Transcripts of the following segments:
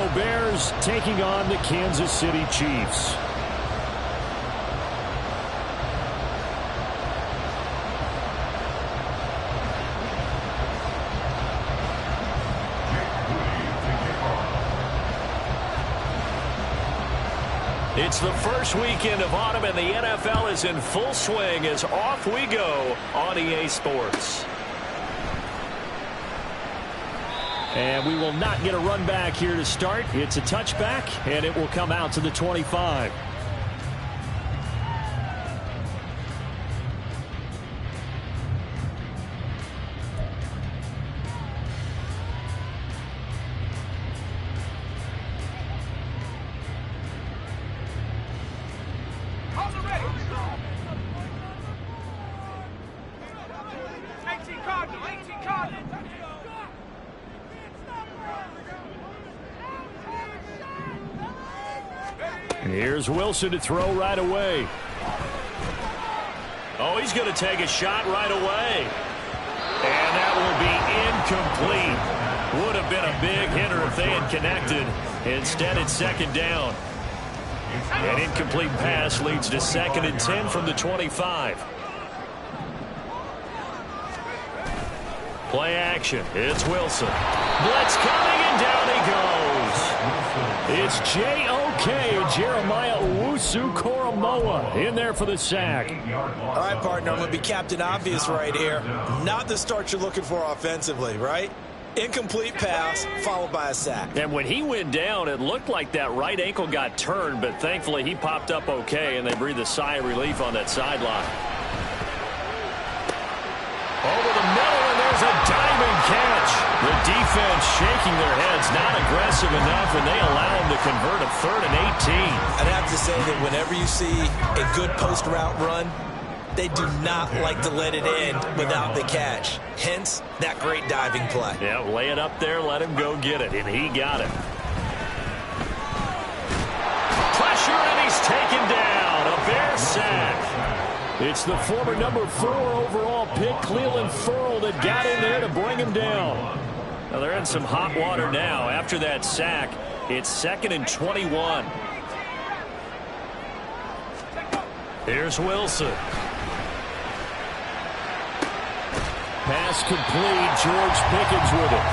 Chicago Bears taking on the Kansas City Chiefs. It's the first weekend of autumn, and the NFL is in full swing as off we go on EA Sports. And we will not get a run back here to start. It's a touchback, and it will come out to the 25. And here's Wilson to throw right away. Oh, he's going to take a shot right away. And that will be incomplete. Would have been a big hitter if they had connected. Instead, it's second down. An incomplete pass leads to 2nd and 10 from the 25. Play action. It's Wilson. Blitz coming, and down he goes. It's J.O.K. Jeremiah Owusu-Koramoah in there for the sack. All right, partner, I'm going to be Captain Obvious right here. Not the start you're looking for offensively, right? Incomplete pass followed by a sack. And when he went down, it looked like that right ankle got turned, but thankfully he popped up okay, and they breathed a sigh of relief on that sideline. Over the middle, and there's a diving catch. The defense shaking their heads, not aggressive enough, and they allow him to convert a 3rd and 18. I'd have to say that whenever you see a good post-route run, they do not like to let it end without the catch. Hence, that great diving play. Yeah, lay it up there, let him go get it, and he got it. Pressure, and he's taken down. A Bear sack. It's the former number 4 overall pick, Clelin Ferrell, that got in there to bring him down. Now they're in some hot water now. After that sack, it's 2nd and 21. Here's Wilson. Pass complete. George Pickens with it.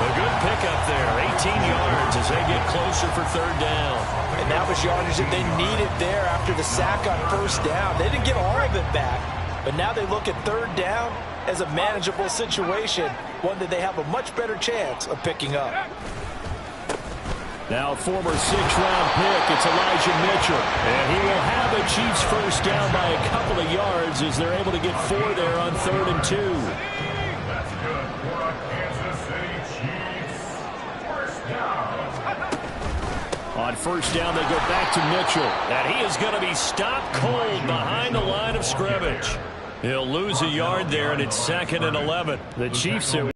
A good pickup there. 18 yards as they get closer for 3rd down. And that was yardage that they needed there after the sack on 1st down. They didn't get all of it back, but now they look at 3rd down as a manageable situation, one that they have a much better chance of picking up. Now former 6th-round pick, it's Elijah Mitchell. And he will have the Chiefs 1st down by a couple of yards as they're able to get 4 there on 3rd and 2. That's good for the Kansas City Chiefs. 1st down. On 1st down, they go back to Mitchell. And he is going to be stopped cold behind the line of scrimmage. He'll lose a yard there, and it's 2nd and 11. The Chiefs have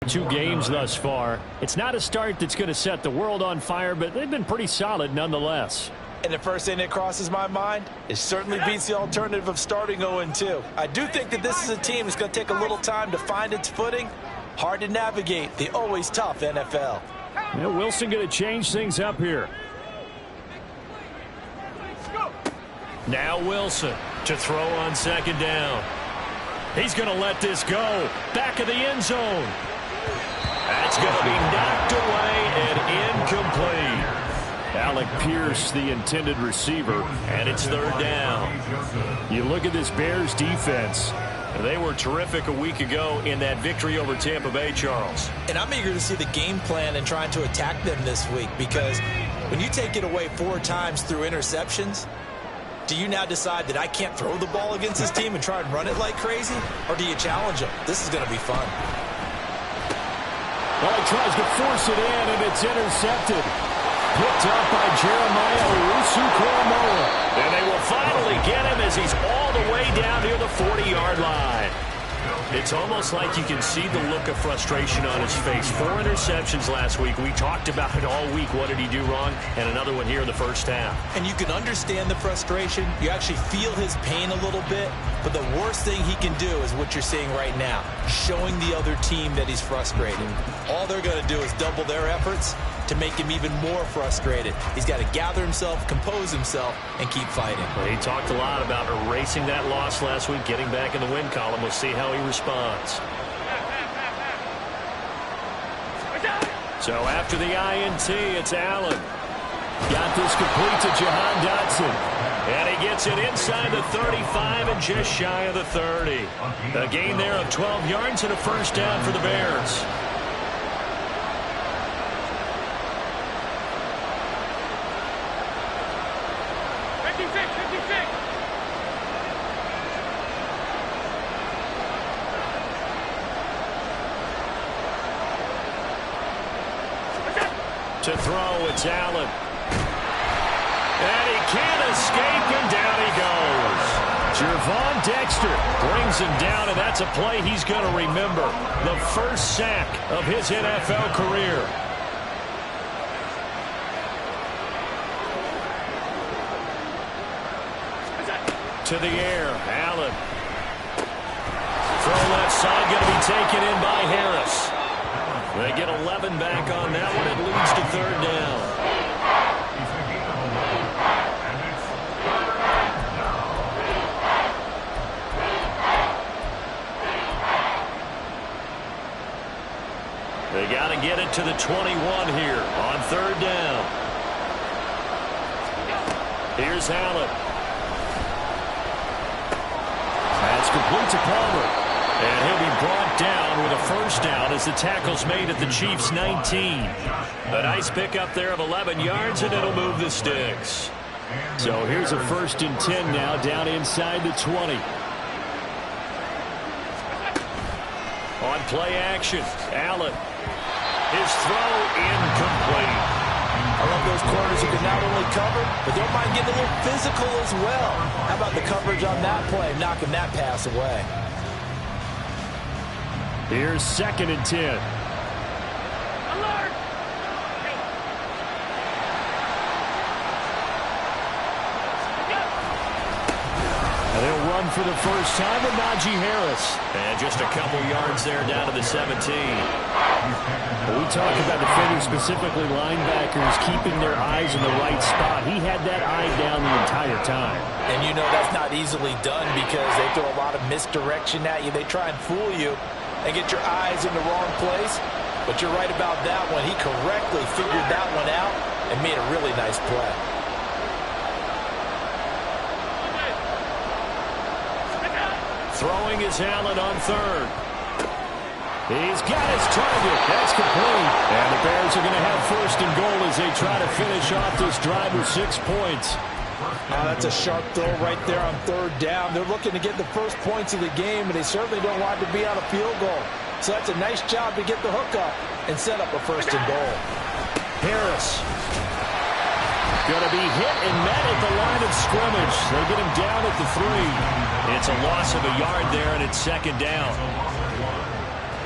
2 games thus far. It's not a start that's going to set the world on fire, but they've been pretty solid nonetheless. And the first thing that crosses my mind, it certainly beats the alternative of starting 0-2. I do think that this is a team that's going to take a little time to find its footing. Hard to navigate the always tough NFL. Yeah, Wilson going to change things up here. Now Wilson to throw on 2nd down. He's going to let this go. Back of the end zone. That's going to be knocked away and incomplete. Alec Pierce, the intended receiver, and it's 3rd down. You look at this Bears defense. They were terrific a week ago in that victory over Tampa Bay, Charles. And I'm eager to see the game plan and trying to attack them this week, because when you take it away 4 times through interceptions, do you now decide that I can't throw the ball against this team and try and run it like crazy? Or do you challenge them? This is going to be fun. Well, he tries to force it in, and it's intercepted. Picked up by Jeremiah Owusu-Koramoah. And they will finally get him as he's all the way down near the 40-yard line. It's almost like you can see the look of frustration on his face. 4 interceptions last week. We talked about it all week. What did he do wrong? And another one here in the 1st half. And you can understand the frustration. You actually feel his pain a little bit. But the worst thing he can do is what you're seeing right now, showing the other team that he's frustrated. All they're going to do is double their efforts, to make him even more frustrated. He's got to gather himself, compose himself, and keep fighting. Well, he talked a lot about erasing that loss last week, getting back in the win column. We'll see how he responds. So after the INT, it's Allen. Got this complete to Jahan Dotson. And he gets it inside the 35 and just shy of the 30. A gain there of 12 yards and a first down for the Bears. To throw, it's Allen. And he can't escape, and down he goes. Gervon Dexter brings him down, and that's a play he's going to remember. The first sack of his NFL career. To the air, Allen. Throw left side, going to be taken in by Harris. They get 11 back on that one. It leads to third down. They got to get it to the 21 here on third down. Here's Allen. That's complete to Palmer. And he'll be brought down with a first down as the tackle's made at the Chiefs' 19. A nice pickup there of 11 yards, and it'll move the sticks. So here's a 1st and 10 now down inside the 20. On play action, Allen. His throw incomplete. I love those corners who can not only cover, but don't mind getting a little physical as well. How about the coverage on that play, knocking that pass away? Here's 2nd and 10. Alert! And they'll run for the first time with Najee Harris. And just a couple yards there down to the 17. We talk about defenders, specifically linebackers, keeping their eyes in the right spot. He had that eye down the entire time. And you know that's not easily done because they throw a lot of misdirection at you. They try and fool you and get your eyes in the wrong place. But you're right about that one. He correctly figured that one out and made a really nice play. Throwing is Allen on third. He's got his target. That's complete. And the Bears are going to have 1st and goal as they try to finish off this drive with 6 points. That's a sharp throw right there on third down. They're looking to get the first points of the game, and they certainly don't want to be on a field goal. So that's a nice job to get the hook up and set up a 1st and goal. Harris going to be hit and met at the line of scrimmage. They get him down at the 3. It's a loss of a yard there, and it's 2nd down.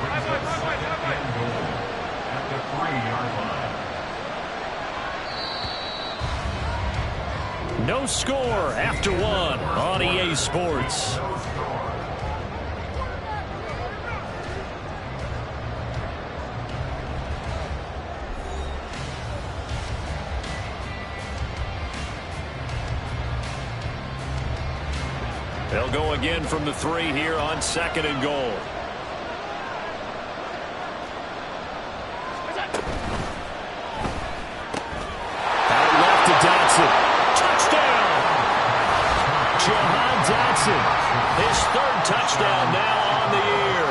At the 3-yard line. No score after 1 on EA Sports. They'll go again from the 3 here on 2nd and goal. Out left to Dotson. Touchdown! Jahan Dotson. His 3rd touchdown now on the year.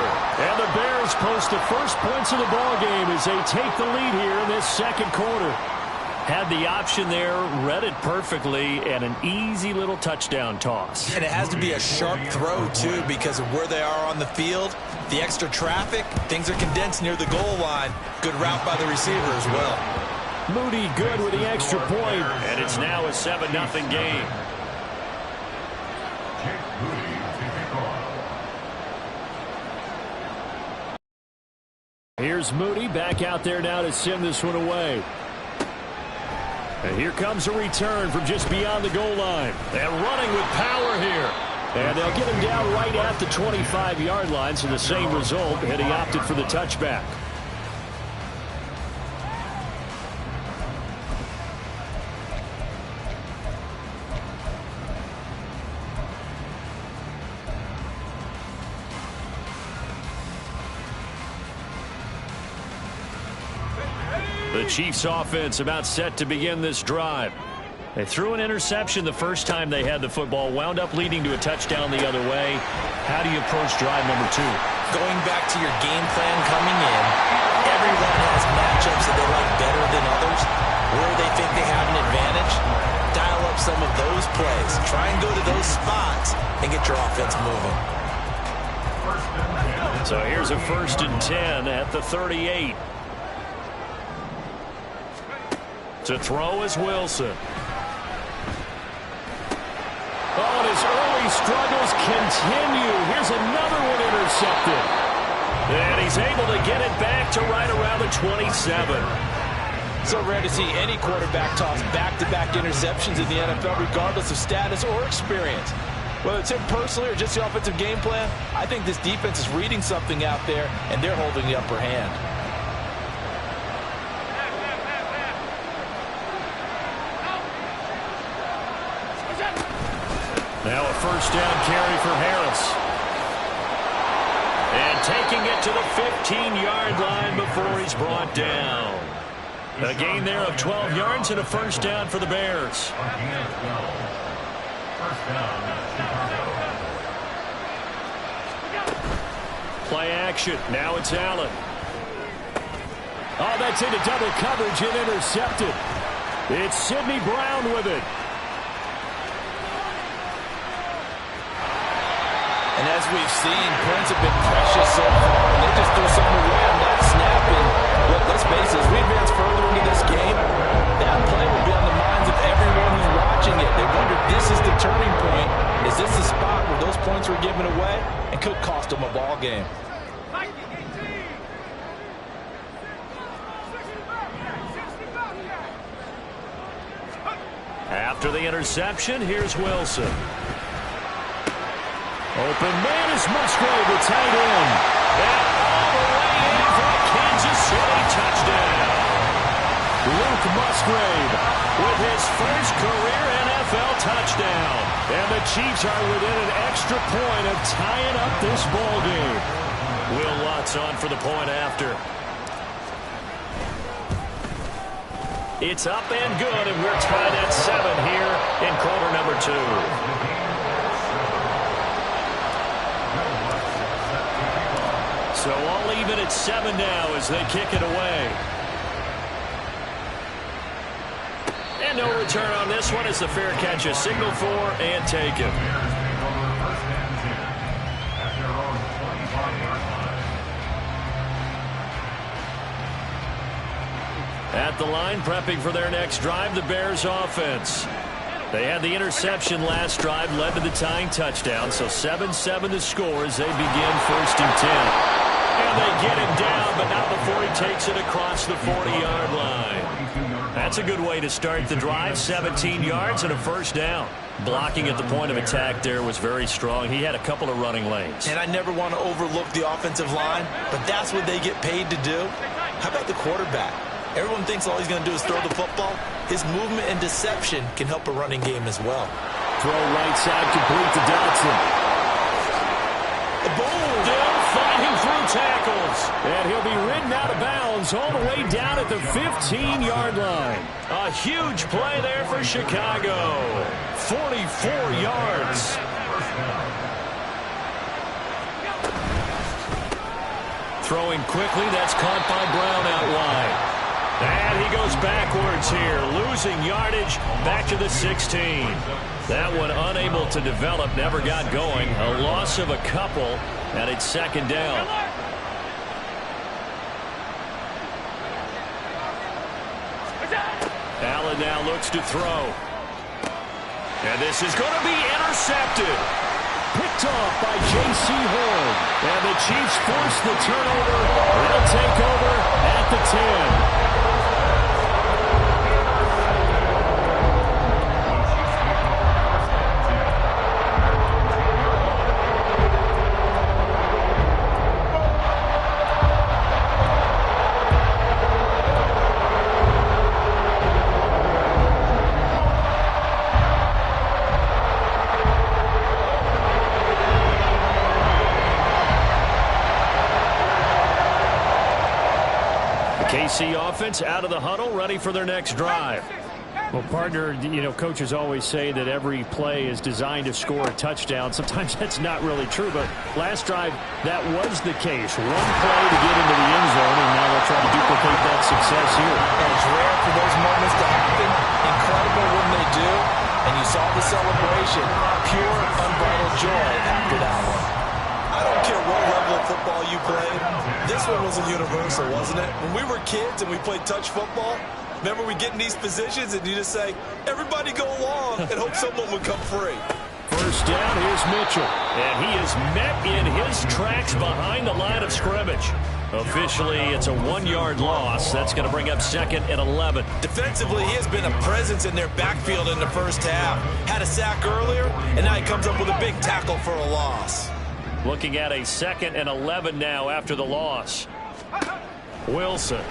And the Bears post the first points of the ballgame as they take the lead here in this 2nd quarter. Had the option there, read it perfectly, and an easy little touchdown toss. And it has to be a sharp throw, too, because of where they are on the field. The extra traffic, things are condensed near the goal line. Good route by the receiver as well. Moody good with the extra point, and it's now a 7-0 game. Here's Moody back out there now to send this one away. And here comes a return from just beyond the goal line. And running with power here. And they'll get him down right at the 25-yard line, so the same result, and he opted for the touchback. The Chiefs offense about set to begin this drive. They threw an interception the first time they had the football, wound up leading to a touchdown the other way. How do you approach drive number 2? Going back to your game plan coming in, everyone has matchups that they like better than others. Where they think they have an advantage, dial up some of those plays. Try and go to those spots and get your offense moving. So here's a 1st and 10 at the 38. To throw is Wilson. Oh, and his early struggles continue. Here's another one intercepted. And he's able to get it back to right around the 27. So rare to see any quarterback toss back-to-back interceptions in the NFL, regardless of status or experience. Whether it's him personally or just the offensive game plan, I think this defense is reading something out there, and they're holding the upper hand. Now a 1st down carry for Harris. And taking it to the 15-yard line before he's brought down. A gain there of 12 yards and a 1st down for the Bears. Play action. Now it's Allen. Oh, that's into double coverage and intercepted. It's Sidney Brown with it. And as we've seen, points have been precious so far, and they just threw something away on that snap. And let's face it, as we advance further into this game, that play will be on the minds of everyone who's watching it. They wonder if this is the turning point. Is this the spot where those points were given away and could cost them a ball game? After the interception, here's Wilson. Open man is Musgrave, the tight end. And all the way in for a Kansas City touchdown. Luke Musgrave with his first career NFL touchdown. And the Chiefs are within an extra point of tying up this ball game. Will Lutz on for the point after. It's up and good, and we're tied at 7 here in quarter number 2. So all even at 7 now as they kick it away. And no return on this one as the fair catch is signaled for and taken. At the line, prepping for their next drive, the Bears offense. They had the interception last drive, led to the tying touchdown, so 7-7 to score as they begin 1st and 10. And they get him down, but not before he takes it across the 40-yard line. That's a good way to start the drive, 17 yards and a 1st down. Blocking at the point of attack there was very strong. He had a couple of running lanes. And I never want to overlook the offensive line, but that's what they get paid to do. How about the quarterback? Everyone thinks all he's going to do is throw the football. His movement and deception can help a running game as well. Throw right side complete to Dotson. Boom! Still fighting through tackles. And he'll be ridden out of bounds all the way down at the 15-yard line. A huge play there for Chicago. 44 yards. Throwing quickly, that's caught by Brown out wide. And he goes backwards here, losing yardage back to the 16. That one unable to develop, never got going. A loss of a couple, and it's 2nd down. Allen now looks to throw. And this is going to be intercepted. Picked off by J.C. Horn. And the Chiefs force the turnover. They'll take over at the 10. KC offense out of the huddle, ready for their next drive. Well, partner, coaches always say that every play is designed to score a touchdown. Sometimes that's not really true, but last drive, that was the case. One play to get into the end zone, and now they'll try to duplicate that success here. And it's rare for those moments to happen. Incredible when they do. And you saw the celebration. Pure, unbridled joy after that one. I don't care what level of football you played. This one was a universal, wasn't it? When we were kids and we played touch football, remember we get in these positions and you just say, everybody go along and hope someone would come free. First down, here's Mitchell. And he is met in his tracks behind the line of scrimmage. Officially, it's a 1-yard loss. That's going to bring up 2nd and 11. Defensively, he has been a presence in their backfield in the first half. Had a sack earlier, and now he comes up with a big tackle for a loss. Looking at a 2nd and 11 now after the loss. Wilson.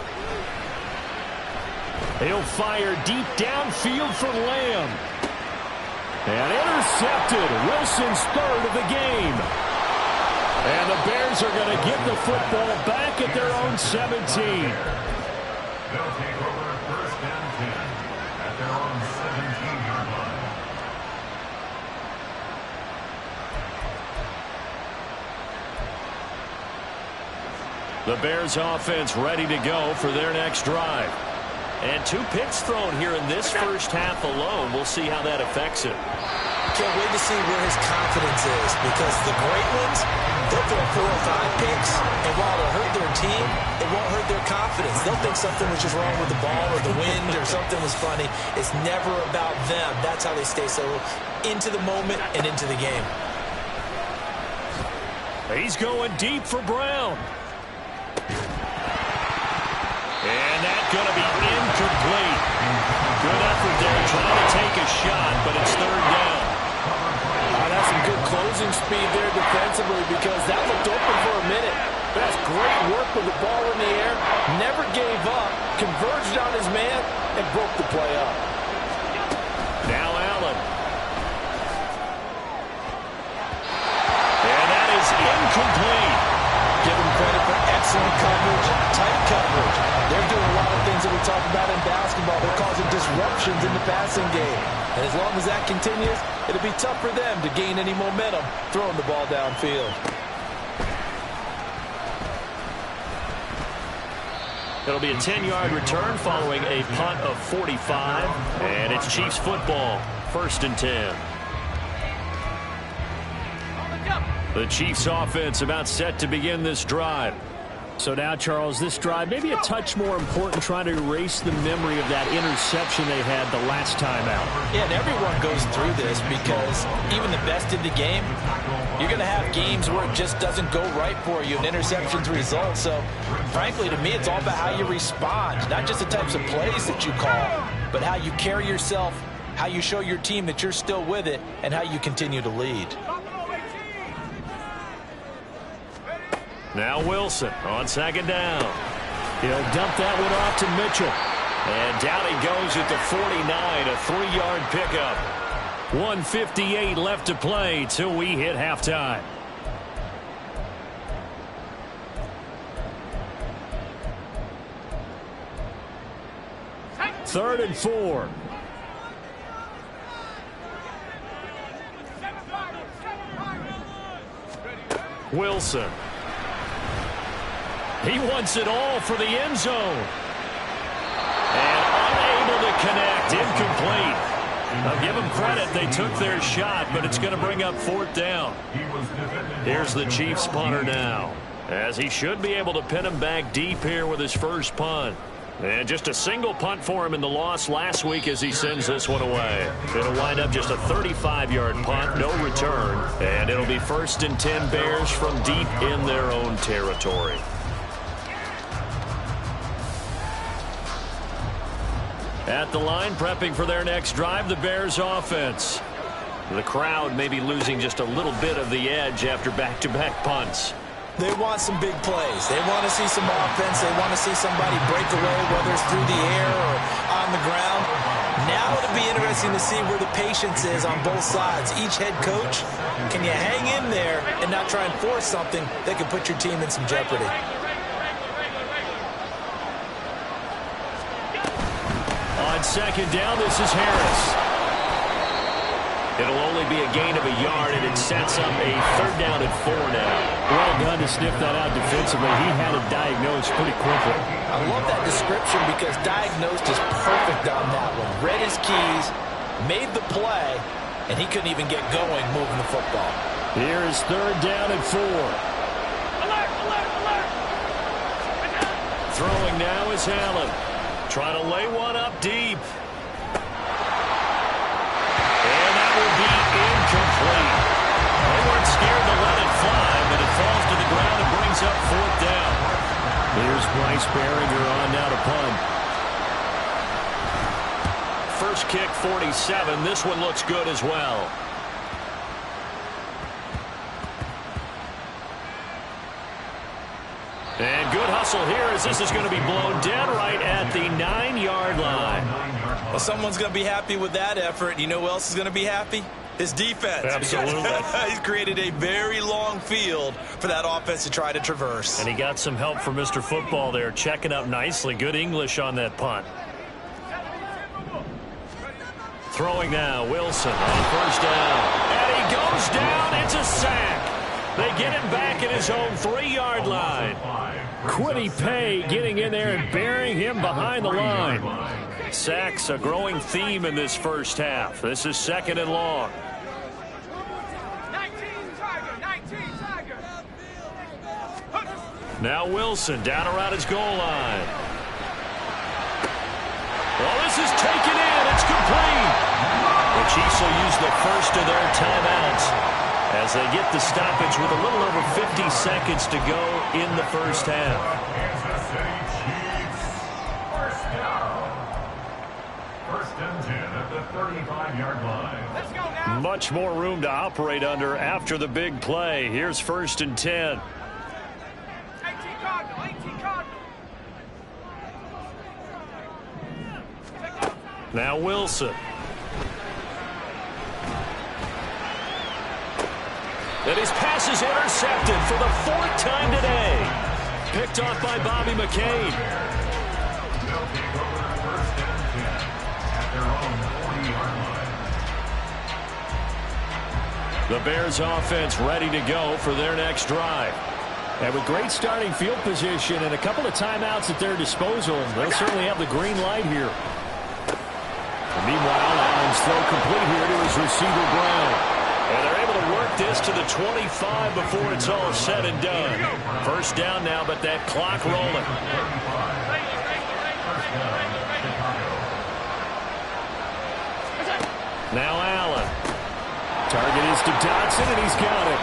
He'll fire deep downfield for Lamb. And intercepted. Wilson's 3rd of the game. And the Bears are going to get the football back at their own 17. They'll take over 1st and 10 at their own 17-yard line. The Bears offense ready to go for their next drive. And 2 picks thrown here in this first half alone. We'll see how that affects it. Can't wait to see where his confidence is, because the great ones, they'll throw 4 or 5 picks, and while it'll hurt their team, it won't hurt their confidence. They'll think something was just wrong with the ball or the wind or something was funny. It's never about them. That's how they stay so into the moment and into the game. He's going deep for Brown. And that's going to be incomplete. Good effort there trying to take a shot, but it's 3rd down. That's some good closing speed there defensively, because that looked open for a minute. That's great work with the ball in the air. Never gave up, converged on his man, and broke the play up. Now Allen. And that is incomplete. Give him credit for excellent coverage, tight coverage. They're doing a lot of things that we talk about in basketball. They're causing disruptions in the passing game. And as long as that continues, it'll be tough for them to gain any momentum throwing the ball downfield. It'll be a 10-yard return following a punt of 45. And it's Chiefs football, 1st and 10. The Chiefs offense about set to begin this drive. So now, Charles, this drive maybe a touch more important, trying to erase the memory of that interception they had the last time out. Yeah, and everyone goes through this, because even the best in the game, you're going to have games where it just doesn't go right for you, and interceptions result. So, frankly, to me, it's all about how you respond, not just the types of plays that you call, but how you carry yourself, how you show your team that you're still with it, and how you continue to lead. Now Wilson on 2nd down. He'll dump that one off to Mitchell. And down he goes at the 49, a 3-yard pickup. 1:58 left to play till we hit halftime. Third and 4. Wilson. He wants it all for the end zone. And unable to connect. Incomplete. I'll give them credit. They took their shot, but it's going to bring up 4th down. Here's the Chiefs punter now, as he should be able to pin him back deep here with his first punt. And just a single punt for him in the loss last week as he sends this one away. It'll wind up just a 35-yard punt, no return. And it'll be 1st and 10 Bears from deep in their own territory. At the line, prepping for their next drive, the Bears offense. The crowd may be losing just a little bit of the edge after back-to-back punts. They want some big plays. They want to see some offense. They want to see somebody break away, whether it's through the air or on the ground. Now it'll be interesting to see where the patience is on both sides. Each head coach, can you hang in there and not try and force something that could put your team in some jeopardy? On second down, this is Harris. It'll only be a gain of a yard, and it sets up a 3rd down and 4 now. Well done to sniff that out defensively. He had it diagnosed pretty quickly. I love that description because diagnosed is perfect on that one. Read his keys, made the play, and he couldn't even get going moving the football. Here is 3rd down and 4. Alert, alert, alert. Throwing now is Allen. Trying to lay one up deep. And that will be incomplete. They weren't scared to let it fly, but it falls to the ground and brings up 4th down. Here's Bryce Behringer on now to punt. First kick, 47. This one looks good as well. And good hustle here as this is going to be blown dead right at the 9-yard line. Well, someone's going to be happy with that effort. You know who else is going to be happy? His defense. Absolutely. He's created a very long field for that offense to try to traverse. And he got some help from Mr. Football there, checking up nicely. Good English on that punt. Throwing now, Wilson on 1st down. And he goes down. It's a sack. They get him back at his own 3-yard line. Quiddy Pay getting in there and burying him behind the line. Sacks a growing theme in this first half. This is 2nd and long. 19 Tiger. Now Wilson down around his goal line. Well, this is taken in. It's complete. The Chiefs will use the first of their timeouts as they get the stoppage with a little over 50 seconds to go in the first half. Kansas City Chiefs. First down. 1st and 10 at the 35-yard line. Let's go now. Much more room to operate under after the big play. Here's 1st and 10. 18 Cardinal. Now Wilson. And his pass is intercepted for the 4th time today. Picked off by Bobby McCain. They'll take over 1st and 10 at their own 40-yard line. The Bears offense ready to go for their next drive. And with great starting field position and a couple of timeouts at their disposal, they'll certainly have the green light here. And meanwhile, Allen's throw complete here to his receiver Brown. And they're able to work this to the 25 before it's all said and done. 1st down now, but that clock rolling. Now Allen. Target is to Dodson, and he's got it.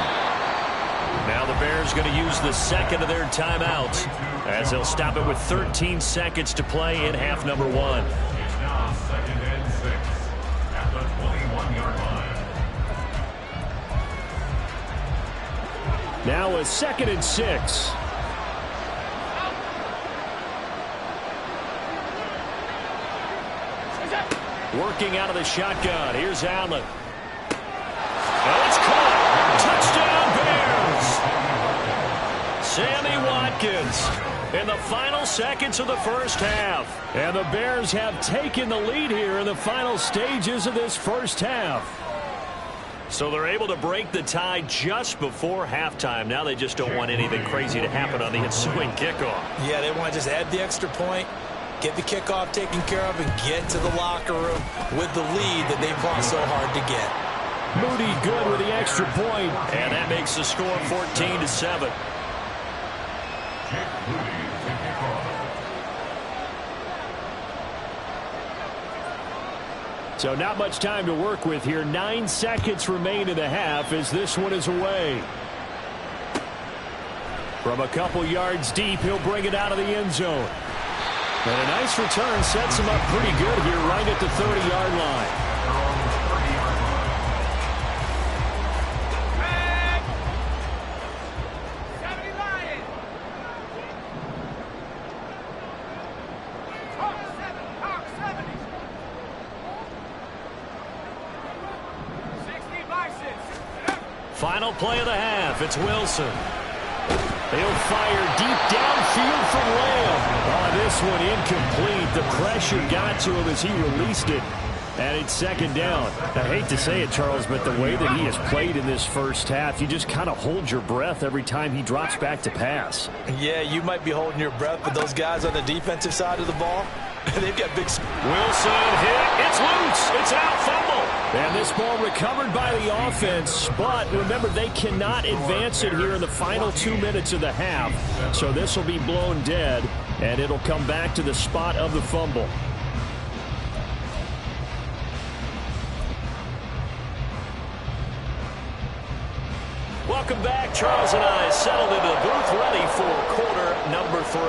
Now the Bears going to use the 2nd of their timeouts as they'll stop it with 13 seconds to play in half number 1. It's now 2nd and 6 at the 21-yard line. Now a 2nd and 6. Working out of the shotgun. Here's Allen. And it's caught. Touchdown, Bears. Sammy Watkins in the final seconds of the first half. And the Bears have taken the lead here in the final stages of this first half. So they're able to break the tie just before halftime. Now they just don't want anything crazy to happen on the ensuing kickoff. Yeah, they want to just add the extra point, get the kickoff taken care of, and get to the locker room with the lead that they've fought so hard to get. Moody good with the extra point. And that makes the score 14-7. Jake Moody to kick off. So not much time to work with here. 9 seconds remain in the half as this one is away. From a couple yards deep, he'll bring it out of the end zone. And a nice return sets him up pretty good here right at the 30-yard line. Final play of the half. It's Wilson. He'll fire deep downfield from Lamb. On this one incomplete. The pressure got to him as he released it. And it's second down. I hate to say it, Charles, but the way that he has played in this first half, you just kind of hold your breath every time he drops back to pass. Yeah, you might be holding your breath, but those guys on the defensive side of the ball, they've got big... Wilson hit. It's loose. It's out. Fumble. And this ball recovered by the offense, but remember, they cannot advance it here in the final 2 minutes of the half. So this will be blown dead, and it'll come back to the spot of the fumble. Welcome back. Charles and I settled into the booth, ready for quarter number 3.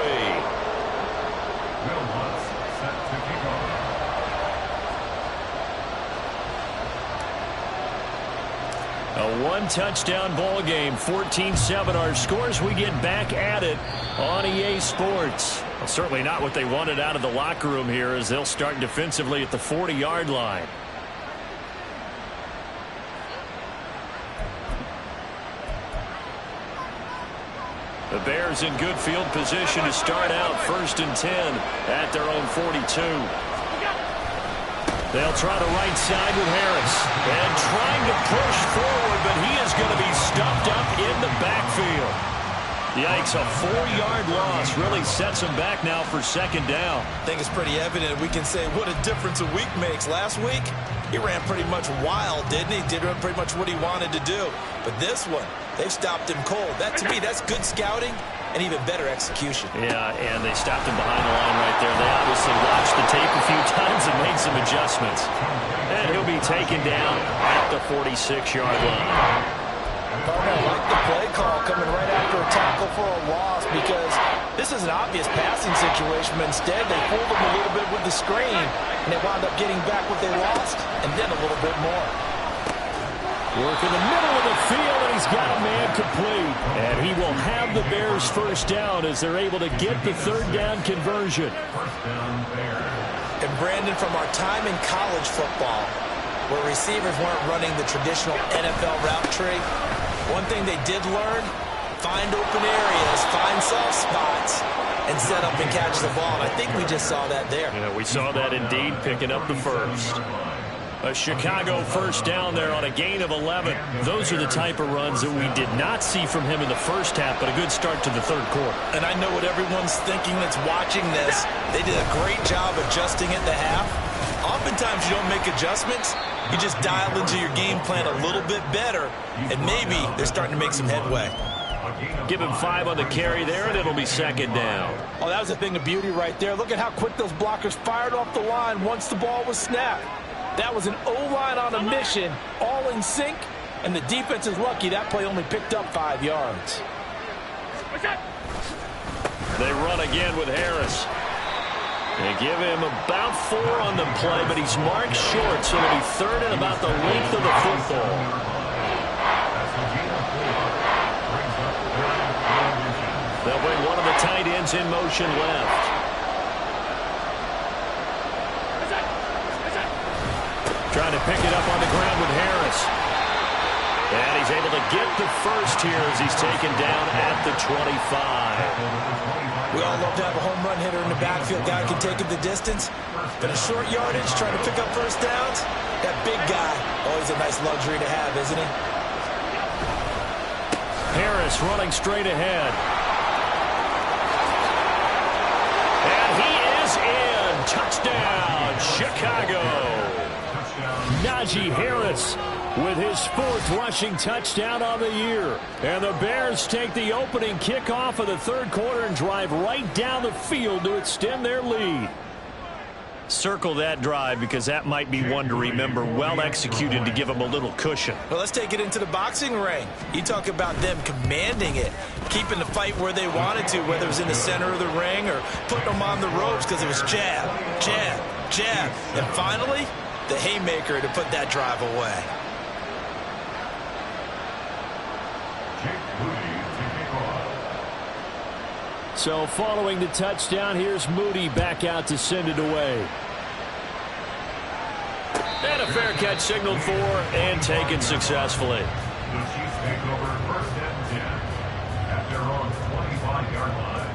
Will Lutz set to kick off. A one-touchdown ball game, 14-7 our scores. We get back at it on EA Sports. Well, certainly not what they wanted out of the locker room here as they'll start defensively at the 40-yard line. The Bears in good field position to start out 1st and 10 at their own 42. They'll try the right side with Harris. And trying to push forward, but he is going to be stuffed up in the backfield. Yikes, a 4-yard loss really sets him back now for second down. I think it's pretty evident. We can say what a difference a week makes. Last week, he ran pretty much wild, didn't he? Did pretty much what he wanted to do. But this one, they've stopped him cold. That, to me, that's good scouting and even better execution. Yeah, and they stopped him behind the line right there. They obviously watched the tape a few times and made some adjustments. And he'll be taken down at the 46-yard line. I like the play call coming right after a tackle for a loss because this is an obvious passing situation, but instead they fooled him a little bit with the screen, and they wound up getting back what they lost and then a little bit more. Work in the middle of the field, and he's got a man complete. And he will have the Bears first down as they're able to get the third down conversion. And Brandon, from our time in college football, where receivers weren't running the traditional NFL route tree, one thing they did learn, find open areas, find soft spots, and set up and catch the ball. And I think we just saw that there. Yeah, we saw that indeed, picking up the first. A Chicago first down there on a gain of 11. Those are the type of runs that we did not see from him in the first half, but a good start to the third quarter. And I know what everyone's thinking that's watching this. They did a great job adjusting at the half. Oftentimes you don't make adjustments. You just dial into your game plan a little bit better, and maybe they're starting to make some headway. Give him 5 on the carry there, and it'll be second down. Oh, that was a thing of beauty right there. Look at how quick those blockers fired off the line once the ball was snapped. That was an O-line on a mission, all in sync, and the defense is lucky that play only picked up 5 yards. They run again with Harris. They give him about 4 on the play, but he's marked short, so it'll be third and about the length of the football. They'll bring one of the tight ends in motion left. Trying to pick it up on the ground with Harris. And he's able to get the first here as he's taken down at the 25. We all love to have a home run hitter in the backfield. Guy can take it the distance. But a short yardage, trying to pick up first downs, that big guy, always a nice luxury to have, isn't he? Harris running straight ahead. And he is in. Touchdown, Chicago. Najee Harris with his 4th rushing touchdown on the year. And the Bears take the opening kickoff of the third quarter and drive right down the field to extend their lead. Circle that drive because that might be one to remember. Well executed to give them a little cushion. Well, let's take it into the boxing ring. You talk about them commanding it, keeping the fight where they wanted to, whether it was in the center of the ring or putting them on the ropes because it was jab, jab, jab. And finally, the haymaker to put that drive away. So following the touchdown, here's Moody back out to send it away. And a fair catch signaled for and taken successfully. The Chiefs take over 1st and 10 at their own 25-yard line.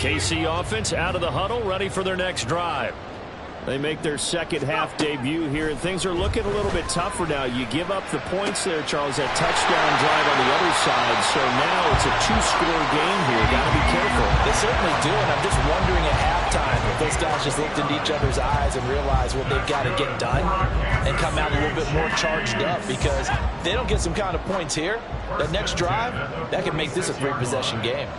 KC offense out of the huddle, ready for their next drive. They make their second half debut here, and things are looking a little bit tougher now. You give up the points there, Charles, that touchdown drive on the other side. So now it's a two-score game here. Got to be careful. They certainly do, and I'm just wondering at halftime if those guys just looked into each other's eyes and realized what they've got to get done and come out a little bit more charged up, because if they don't get some kind of points here, that next drive, that could make this a three-possession game.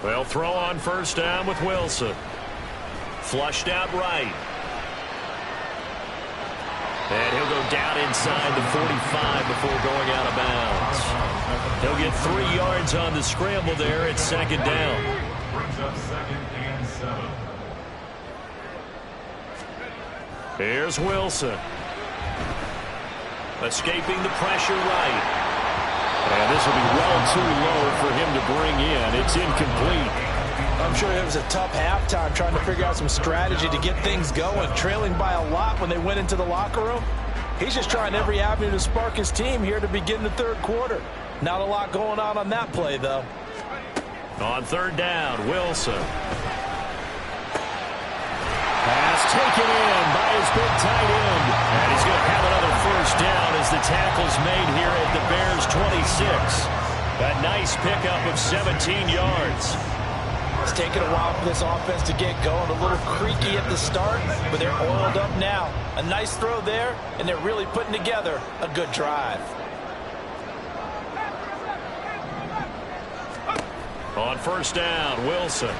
Well, throw on first down with Wilson. Flushed out right. And he'll go down inside the 45 before going out of bounds. He'll get 3 yards on the scramble there. It's second down. Brings up 2nd and 7. Here's Wilson. Escaping the pressure right. And this will be well too low for him to bring in. It's incomplete. I'm sure it was a tough halftime trying to figure out some strategy to get things going, trailing by a lot when they went into the locker room. He's just trying every avenue to spark his team here to begin the third quarter. Not a lot going on that play, though. On third down, Wilson. Pass taken in by his big tight end. And he's going to have another first down as the tackle's made here at the Bears' 26. A nice pickup of 17 yards. It's taken a while for this offense to get going. A little creaky at the start, but they're oiled up now. A nice throw there, and they're really putting together a good drive. On first down, Wilson.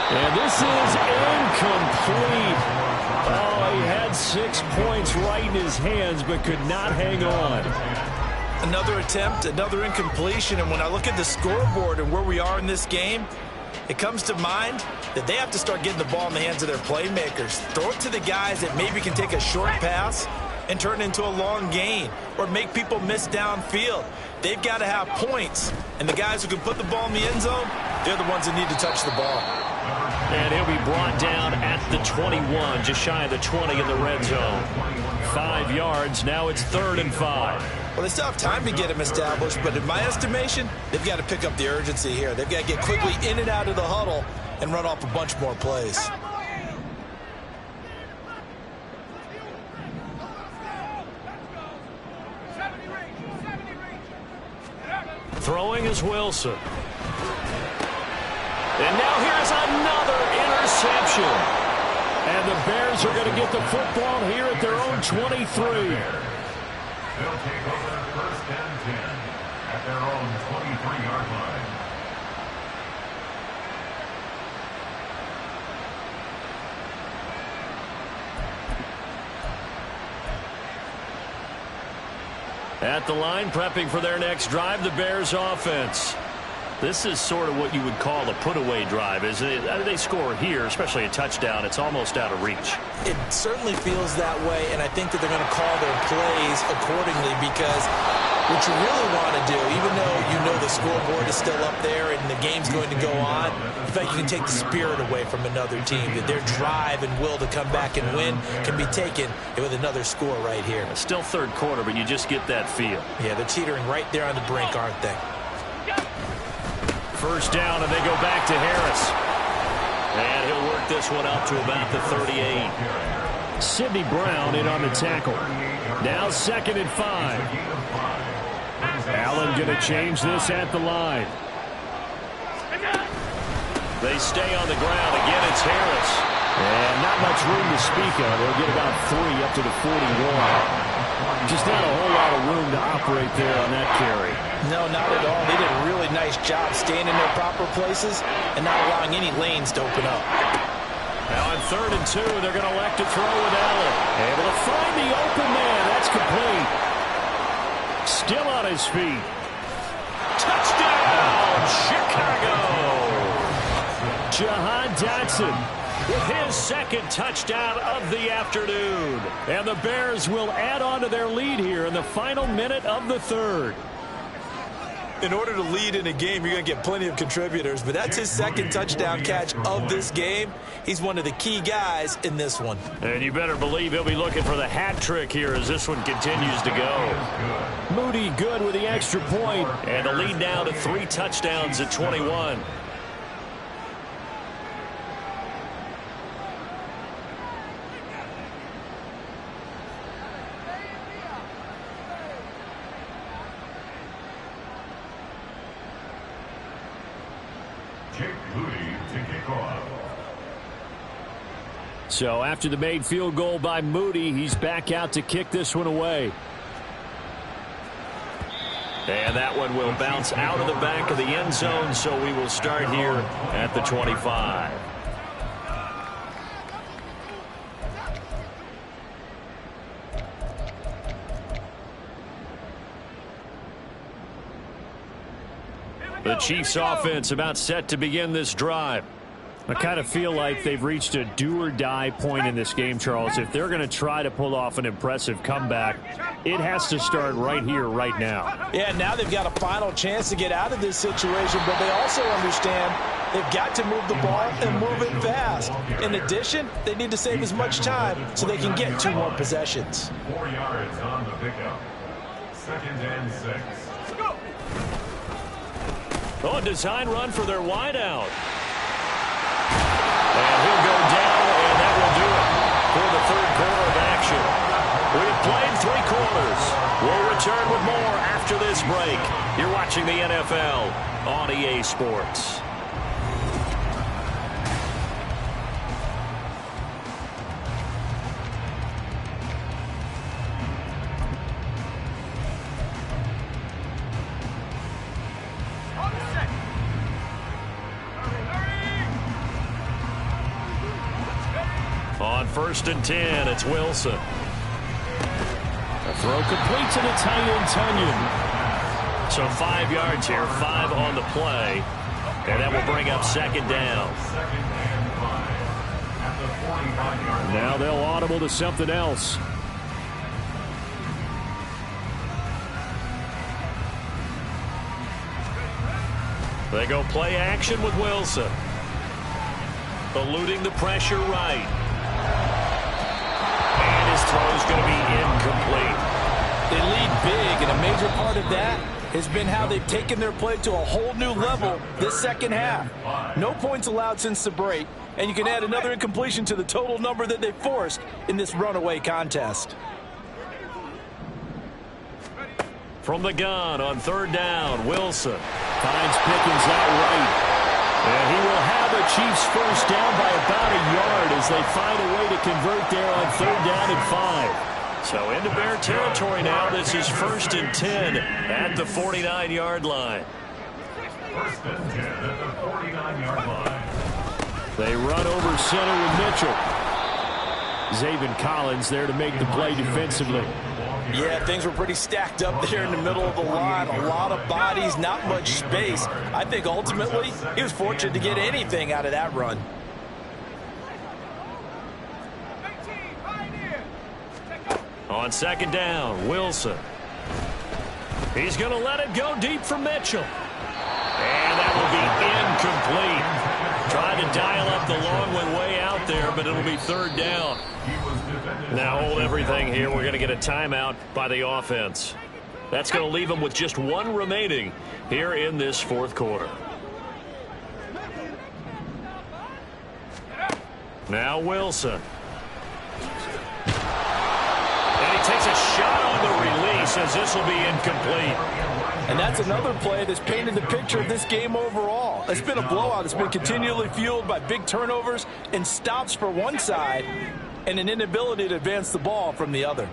And this is incomplete. Oh, he had 6 points right in his hands, but could not hang on. Another attempt, another incompletion, and when I look at the scoreboard and where we are in this game, it comes to mind that they have to start getting the ball in the hands of their playmakers. Throw it to the guys that maybe can take a short pass and turn it into a long gain or make people miss downfield. They've got to have points, and the guys who can put the ball in the end zone, they're the ones that need to touch the ball. And he'll be brought down at the 21, just shy of the 20 in the red zone. 5 yards, now it's 3rd and 5. Well, they still have time to get him established, but in my estimation, they've got to pick up the urgency here. They've got to get quickly in and out of the huddle and run off a bunch more plays. Throwing is Wilson. And now here's another interception. And the Bears are going to get the football here at their own 23. They'll take over 1st and 10 at their own 23-yard line. At the line, prepping for their next drive, the Bears offense. This is sort of what you would call a put-away drive, isn't it? They score here, especially a touchdown. It's almost out of reach. It certainly feels that way, and I think that they're going to call their plays accordingly, because what you really want to do, even though you know the scoreboard is still up there and the game's going to go on, in fact, you can take the spirit away from another team. That their drive and will to come back and win can be taken with another score right here. It's still third quarter, but you just get that feel. Yeah, they're teetering right there on the brink, aren't they? First down, and they go back to Harris. And he'll work this one out to about the 38. Sidney Brown in on the tackle. Now 2nd and 5. Allen going to change this at the line. They stay on the ground. Again, it's Harris. And not much room to speak of. They'll get about 3 up to the 41. Just not a whole lot of room to operate there on that carry. No, not at all. They did a really nice job staying in their proper places and not allowing any lanes to open up. Now on 3rd and 2, they're going to elect to throw with Allen. Able to find the open man. That's complete. Still on his feet. Touchdown, Chicago! Jahan Dotson with his 2nd touchdown of the afternoon. And the Bears will add on to their lead here in the final minute of the 3rd. In order to lead in a game, you're going to get plenty of contributors, but that's his second touchdown catch of this game. He's one of the key guys in this one. And you better believe he'll be looking for the hat trick here as this one continues to go. Moody good with the extra point. And the lead now to 3 touchdowns at 21. So after the made field goal by Moody, he's back out to kick this one away. And that one will bounce out of the back of the end zone, so we will start here at the 25. The Chiefs offense about set to begin this drive. I kind of feel like they've reached a do-or-die point in this game, Charles. If they're going to try to pull off an impressive comeback, it has to start right here, right now. Yeah, now they've got a final chance to get out of this situation, but they also understand they've got to move the ball and move it fast. In addition, they need to save as much time so they can get 2 more possessions. 4 yards on the pickup. 2nd and 6. Oh, a design run for their wideout. And he'll go down, and that will do it for the 3rd quarter of action. We have played 3 quarters. We'll return with more after this break. You're watching the NFL on EA Sports. On 1st and 10, it's Wilson. The throw complete to the tight end, Tunyon. So 5 yards here, 5 on the play. And that will bring up 2nd down. Now they'll audible to something else. They go play action with Wilson. Eluding the pressure right. And his throw is going to be incomplete. They lead big, and a major part of that has been how they've taken their play to a whole new level this second half. No points allowed since the break, and you can add another incompletion to the total number that they forced in this runaway contest. From the gun on 3rd down, Wilson finds Pickens out right. And he will have a Chiefs first down by about a yard as they find a way to convert there on 3rd down and 5. So into Bear territory now. This is 1st and 10 at the 49-yard line. 1st and 10 at the 49-yard line. They run over center with Mitchell. Zaven Collins there to make the play defensively. Yeah, things were pretty stacked up there in the middle of the line. A lot of bodies, not much space. I think ultimately he was fortunate to get anything out of that run. On 2nd down, Wilson. He's going to let it go deep for Mitchell. And that will be incomplete. Trying to dial up the long one way out there, but it'll be 3rd down. Now hold everything here. We're going to get a timeout by the offense. That's going to leave them with just 1 remaining here in this 4th quarter. Now Wilson. And he takes a shot on the release as this will be incomplete. And that's another play that's painted the picture of this game overall. It's been a blowout. It's been continually fueled by big turnovers and stops for one side and an inability to advance the ball from the other.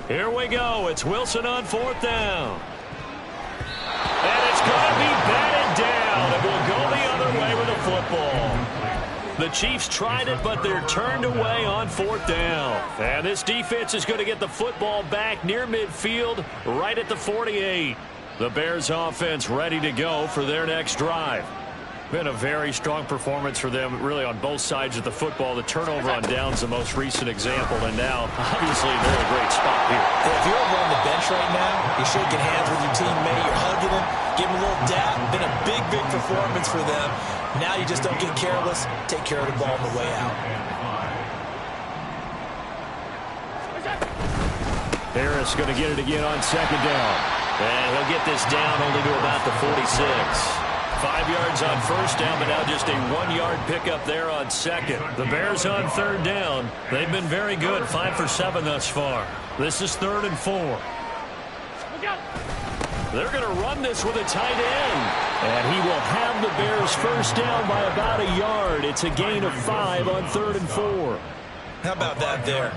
Here we go. It's Wilson on 4th down. And it's going to be batted down. It will go the other way with the football. The Chiefs tried it, but they're turned away on 4th down. And this defense is going to get the football back near midfield, right at the 48. The Bears offense ready to go for their next drive. Been a very strong performance for them, really, on both sides of the football. The turnover on downs, the most recent example, and now, obviously, they're in a great spot here. If you're over on the bench rush right now. You're shaking hands with your teammate. You're hugging him. Give him a little dap. Been a big, big performance for them. Now you just don't get careless. Take care of the ball on the way out. Harris going to get it again on second down. And he'll get this down only to about the 46. 5 yards on first down, but now just a 1-yard pickup there on second. The Bears on third down. They've been very good, 5 for 7 thus far. This is 3rd and 4. They're going to run this with a tight end. And he will have the Bears first down by about a yard. It's a gain of 5 on 3rd and 4. How about that there?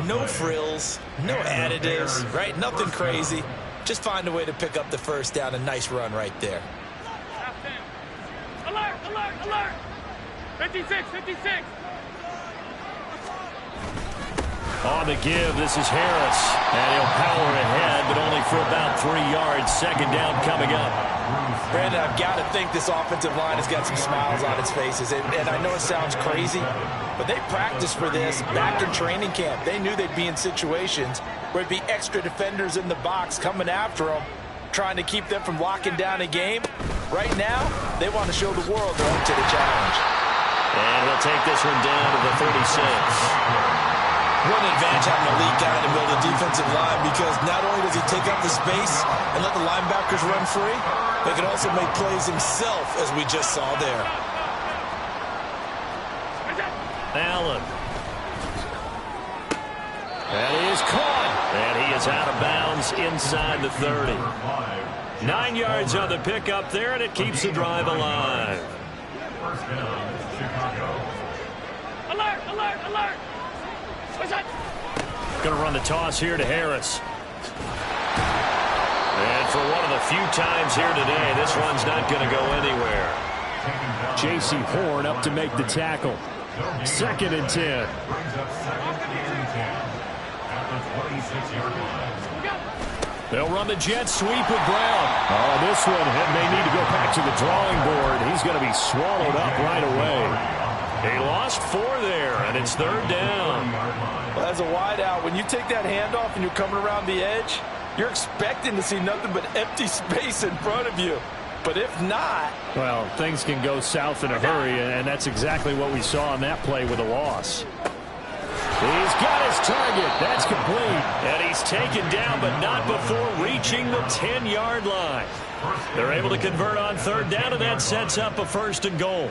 No frills, no additives, right? Nothing crazy. Just find a way to pick up the first down. A nice run right there. Alert, alert, alert! 56, 56! On the give, this is Harris. And he'll power ahead, but only for about 3 yards. Second down coming up. Brandon, I've got to think this offensive line has got some smiles on its faces. And I know it sounds crazy, but they practiced for this back in training camp. They knew they'd be in situations where it'd be extra defenders in the box coming after them, trying to keep them from locking down a game. Right now, they want to show the world they're up to the challenge. And he'll take this one down to the 36. What an advantage having an elite guy in the middle of the defensive line, because not only does he take up the space and let the linebackers run free, but he can also make plays himself, as we just saw there. Allen. That is caught. And he is out of bounds inside the 30. 9 yards on the pickup there, and it keeps the drive alive. First down, Chicago. Alert, alert, alert! Going to run the toss here to Harris. And for one of the few times here today, this one's not going to go anywhere. J.C. Horn up to make the tackle. 2nd and 10. Brings up 2nd and 10 at the 26-yard line. They'll run the jet sweep with Brown. Oh, this one may need to go back to the drawing board. He's going to be swallowed up right away. He lost 4 there, and it's 3rd down. Well, as a wideout, when you take that handoff and you're coming around the edge, you're expecting to see nothing but empty space in front of you. But if not... Well, things can go south in a hurry, and that's exactly what we saw on that play with a loss. He's got his target. That's complete. And he's taken down, but not before reaching the 10-yard line. They're able to convert on 3rd down, and that sets up a 1st and goal.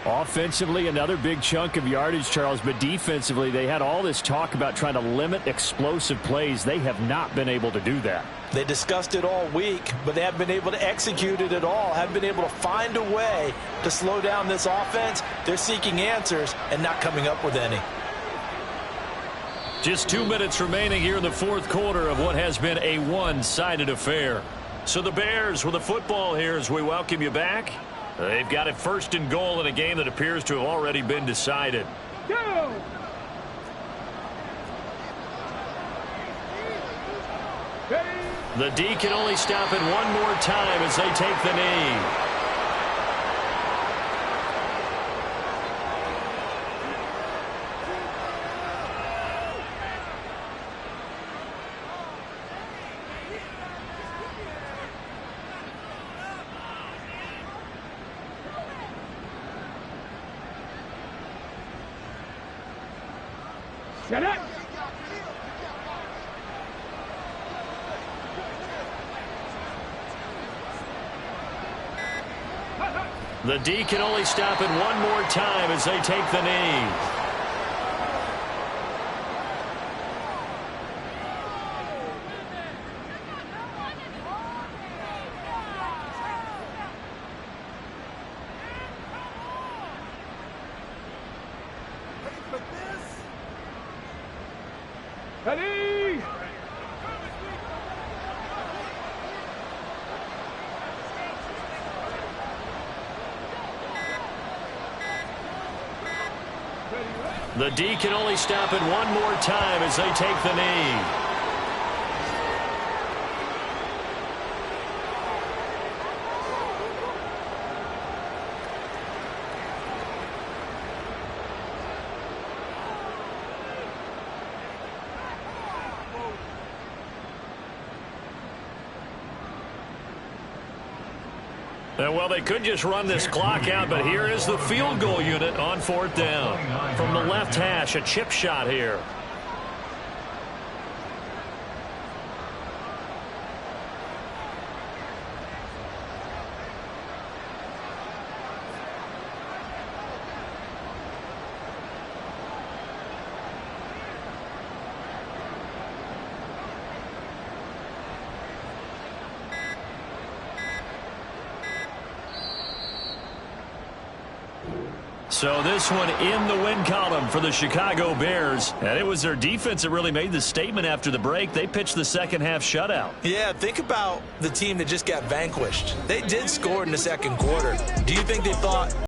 Offensively, another big chunk of yardage, Charles, but defensively, they had all this talk about trying to limit explosive plays. They have not been able to do that. They discussed it all week, but they haven't been able to execute it at all, haven't been able to find a way to slow down this offense. They're seeking answers and not coming up with any. Just 2 minutes remaining here in the 4th quarter of what has been a one-sided affair. So the Bears with the football here as we welcome you back. They've got it 1st and goal in a game that appears to have already been decided. Go! The D can only stop it one more time as they take the knee. Shut up! The D can only stop it one more time as they take the knee. Ready! The D can only stop it one more time as they take the knee. Well, they could just run this clock out, but here is the field goal unit on 4th down. From the left hash, a chip shot here. So this one in the win column for the Chicago Bears. And it was their defense that really made the statement after the break. They pitched the second half shutout. Yeah, think about the team that just got vanquished. They did score in the second quarter. Do you think they thought